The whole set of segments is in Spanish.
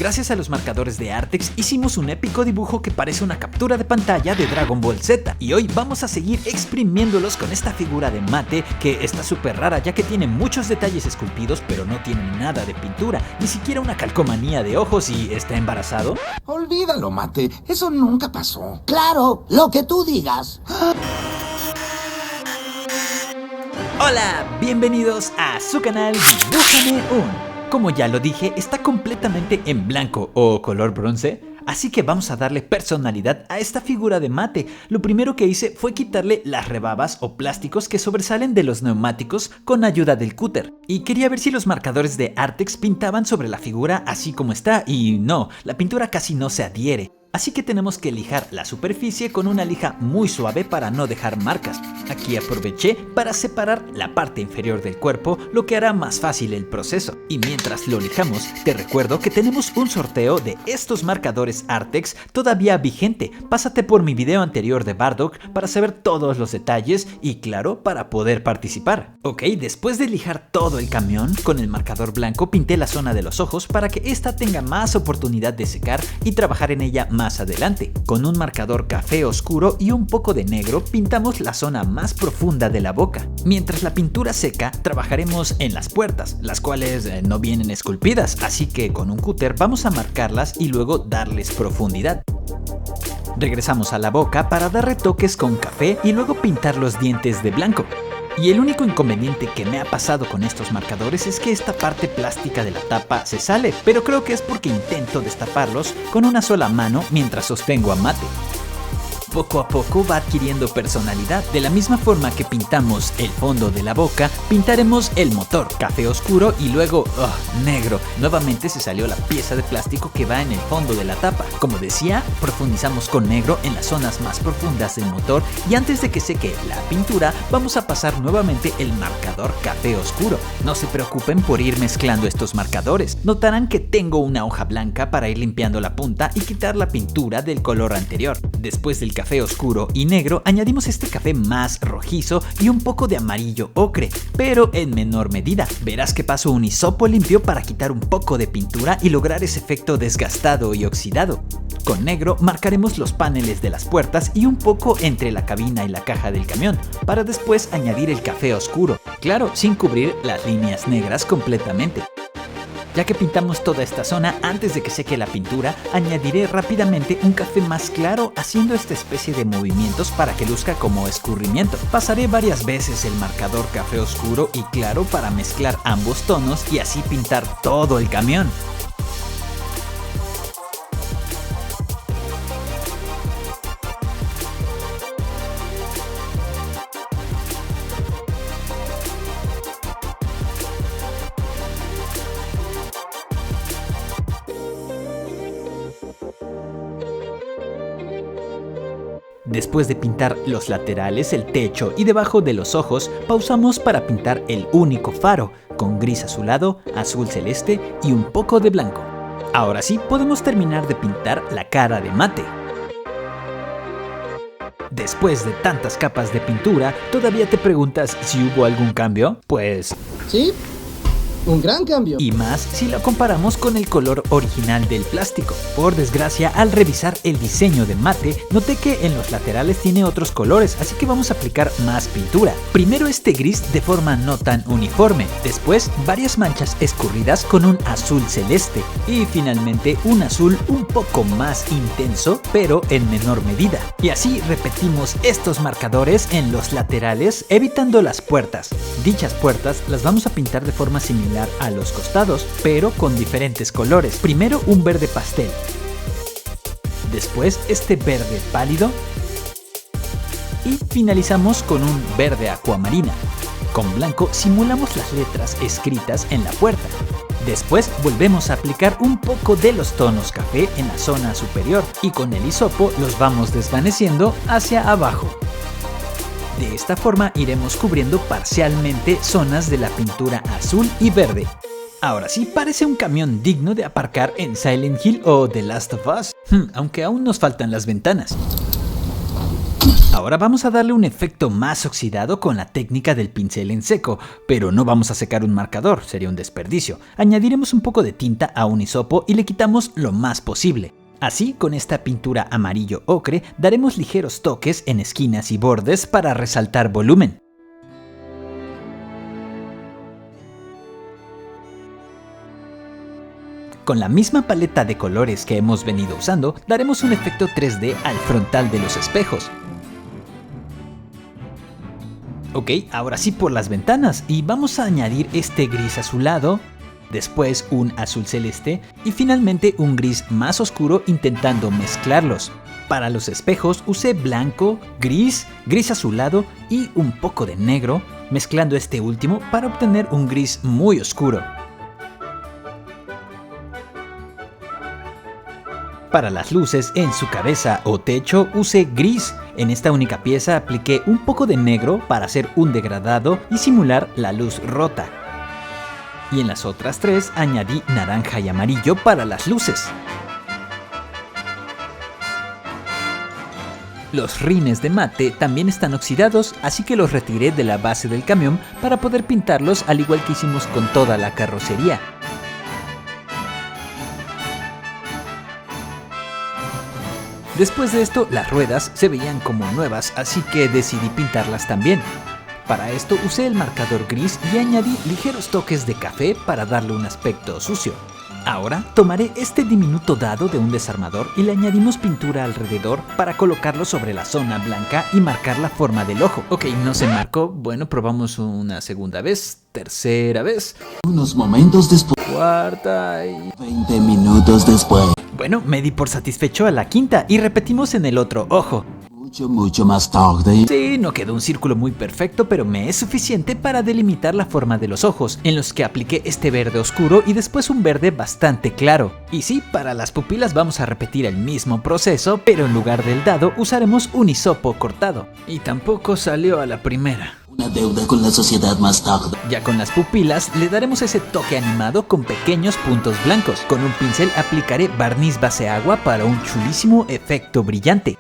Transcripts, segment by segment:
Gracias a los marcadores de Artex hicimos un épico dibujo que parece una captura de pantalla de Dragon Ball Z, y hoy vamos a seguir exprimiéndolos con esta figura de mate que está súper rara ya que tiene muchos detalles esculpidos pero no tiene nada de pintura, ni siquiera una calcomanía de ojos. ¿Y está embarazado? Olvídalo, Mate, eso nunca pasó. Claro, lo que tú digas. Hola, bienvenidos a su canal Dibújame Un. Como ya lo dije, está completamente en blanco o color bronce, así que vamos a darle personalidad a esta figura de mate. Lo primero que hice fue quitarle las rebabas o plásticos que sobresalen de los neumáticos con ayuda del cúter. Y quería ver si los marcadores de Artex pintaban sobre la figura así como está, y no, la pintura casi no se adhiere. Así que tenemos que lijar la superficie con una lija muy suave para no dejar marcas. Aquí aproveché para separar la parte inferior del cuerpo, lo que hará más fácil el proceso. Y mientras lo lijamos, te recuerdo que tenemos un sorteo de estos marcadores Artex todavía vigente. Pásate por mi video anterior de Bardock para saber todos los detalles y, claro, para poder participar. Ok, después de lijar todo el camión, con el marcador blanco pinté la zona de los ojos para que esta tenga más oportunidad de secar y trabajar en ella más adelante. Con un marcador café oscuro y un poco de negro pintamos la zona más profunda de la boca. Mientras la pintura seca, trabajaremos en las puertas, las cuales no vienen esculpidas, así que con un cúter vamos a marcarlas y luego darles profundidad. Regresamos a la boca para dar retoques con café y luego pintar los dientes de blanco. Y el único inconveniente que me ha pasado con estos marcadores es que esta parte plástica de la tapa se sale, pero creo que es porque intento destaparlos con una sola mano mientras sostengo a Mate. Poco a poco va adquiriendo personalidad. De la misma forma que pintamos el fondo de la boca, pintaremos el motor, café oscuro y luego negro. Nuevamente se salió la pieza de plástico que va en el fondo de la tapa. Como decía, profundizamos con negro en las zonas más profundas del motor, y antes de que seque la pintura, vamos a pasar nuevamente el marcador café oscuro. No se preocupen por ir mezclando estos marcadores. Notarán que tengo una hoja blanca para ir limpiando la punta y quitar la pintura del color anterior. Después del café oscuro y negro, añadimos este café más rojizo y un poco de amarillo ocre, pero en menor medida. Verás que paso un hisopo limpio para quitar un poco de pintura y lograr ese efecto desgastado y oxidado. Con negro marcaremos los paneles de las puertas y un poco entre la cabina y la caja del camión, para después añadir el café oscuro, claro, sin cubrir las líneas negras completamente. Ya que pintamos toda esta zona, antes de que seque la pintura, añadiré rápidamente un café más claro haciendo esta especie de movimientos para que luzca como escurrimiento. Pasaré varias veces el marcador café oscuro y claro para mezclar ambos tonos y así pintar todo el camión. Después de pintar los laterales, el techo y debajo de los ojos, pausamos para pintar el único faro, con gris azulado, azul celeste y un poco de blanco. Ahora sí, podemos terminar de pintar la cara de Mate. Después de tantas capas de pintura, ¿todavía te preguntas si hubo algún cambio? Pues sí, un gran cambio. Y más si lo comparamos con el color original del plástico. Por desgracia, al revisar el diseño de Mate, noté que en los laterales tiene otros colores, así que vamos a aplicar más pintura. Primero este gris de forma no tan uniforme, después varias manchas escurridas con un azul celeste y finalmente un azul un poco más intenso, pero en menor medida. Y así repetimos estos marcadores en los laterales, evitando las puertas. Dichas puertas las vamos a pintar de forma similar a los costados, pero con diferentes colores. Primero un verde pastel, después este verde pálido y finalizamos con un verde acuamarina. Con blanco simulamos las letras escritas en la puerta. Después volvemos a aplicar un poco de los tonos café en la zona superior y con el hisopo los vamos desvaneciendo hacia abajo. De esta forma iremos cubriendo parcialmente zonas de la pintura azul y verde. Ahora sí parece un camión digno de aparcar en Silent Hill o The Last of Us, aunque aún nos faltan las ventanas. Ahora vamos a darle un efecto más oxidado con la técnica del pincel en seco, pero no vamos a secar un marcador, sería un desperdicio. Añadiremos un poco de tinta a un hisopo y le quitamos lo más posible. Así, con esta pintura amarillo ocre, daremos ligeros toques en esquinas y bordes para resaltar volumen. Con la misma paleta de colores que hemos venido usando, daremos un efecto 3D al frontal de los espejos. Ok, ahora sí por las ventanas, y vamos a añadir este gris azulado, después un azul celeste y finalmente un gris más oscuro intentando mezclarlos. Para los espejos usé blanco, gris azulado y un poco de negro, mezclando este último para obtener un gris muy oscuro. Para las luces en su cabeza o techo usé gris. En esta única pieza apliqué un poco de negro para hacer un degradado y simular la luz rota. Y en las otras tres añadí naranja y amarillo para las luces. Los rines de mate también están oxidados, así que los retiré de la base del camión para poder pintarlos al igual que hicimos con toda la carrocería. Después de esto, las ruedas se veían como nuevas, así que decidí pintarlas también. Para esto usé el marcador gris y añadí ligeros toques de café para darle un aspecto sucio. Ahora tomaré este diminuto dado de un desarmador y le añadimos pintura alrededor para colocarlo sobre la zona blanca y marcar la forma del ojo. Ok, no se marcó, bueno, probamos una segunda vez, tercera vez, Unos momentos después, cuarta y... 20 minutos después, Bueno, me di por satisfecho a la quinta y repetimos en el otro ojo. mucho más tarde. Sí, no quedó un círculo muy perfecto, pero me es suficiente para delimitar la forma de los ojos, en los que apliqué este verde oscuro y después un verde bastante claro. Y sí, para las pupilas vamos a repetir el mismo proceso, pero en lugar del dado usaremos un hisopo cortado. Y tampoco salió a la primera. Una deuda con la sociedad más tarde. Ya con las pupilas le daremos ese toque animado con pequeños puntos blancos. Con un pincel aplicaré barniz base agua para un chulísimo efecto brillante.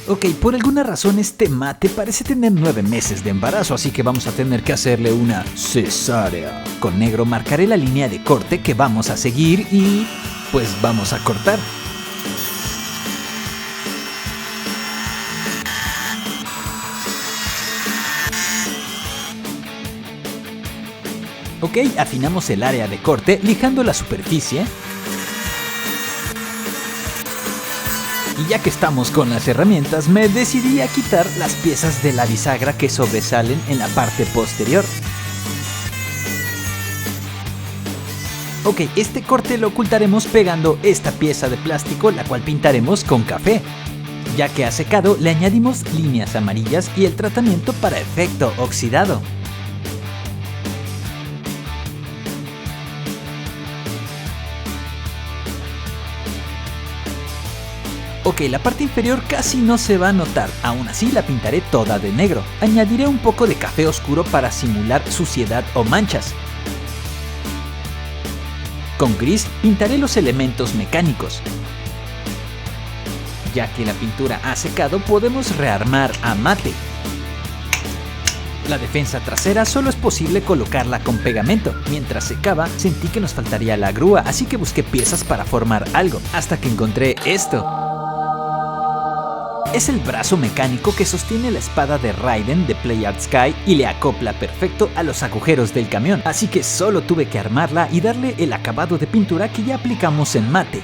Ok, por alguna razón este mate parece tener 9 meses de embarazo, así que vamos a tener que hacerle una cesárea. Con negro marcaré la línea de corte que vamos a seguir y... pues vamos a cortar. Ok, afinamos el área de corte lijando la superficie. Y ya que estamos con las herramientas, me decidí a quitar las piezas de la bisagra que sobresalen en la parte posterior. Ok, este corte lo ocultaremos pegando esta pieza de plástico, la cual pintaremos con café. Ya que ha secado, le añadimos líneas amarillas y el tratamiento para efecto oxidado. Ok, la parte inferior casi no se va a notar, aún así la pintaré toda de negro. Añadiré un poco de café oscuro para simular suciedad o manchas. Con gris pintaré los elementos mecánicos. Ya que la pintura ha secado, podemos rearmar a mate. La defensa trasera solo es posible colocarla con pegamento. Mientras secaba, sentí que nos faltaría la grúa, así que busqué piezas para formar algo, hasta que encontré esto. Es el brazo mecánico que sostiene la espada de Raiden de Play Art Sky y le acopla perfecto a los agujeros del camión, así que solo tuve que armarla y darle el acabado de pintura que ya aplicamos en mate.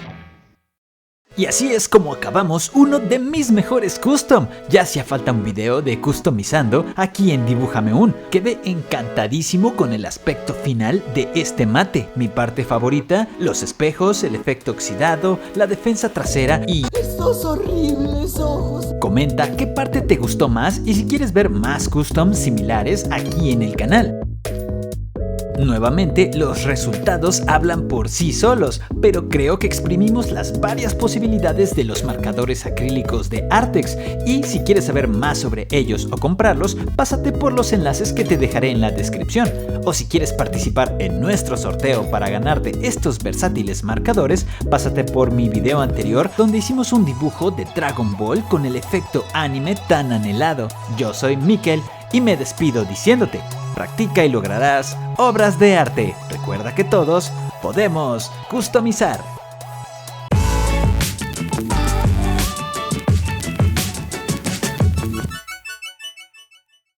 Y así es como acabamos uno de mis mejores custom. Ya hacía falta un video de customizando aquí en Dibújame Un. Quedé encantadísimo con el aspecto final de este mate. Mi parte favorita, los espejos, el efecto oxidado, la defensa trasera y... Estos horribles ojos. Comenta qué parte te gustó más y si quieres ver más customs similares aquí en el canal. Nuevamente, los resultados hablan por sí solos, pero creo que exprimimos las varias posibilidades de los marcadores acrílicos de Artex, y si quieres saber más sobre ellos o comprarlos, pásate por los enlaces que te dejaré en la descripción. O si quieres participar en nuestro sorteo para ganarte estos versátiles marcadores, pásate por mi video anterior donde hicimos un dibujo de Dragon Ball con el efecto anime tan anhelado. Yo soy Mikel y me despido diciéndote: practica y lograrás obras de arte. Recuerda que todos podemos customizar.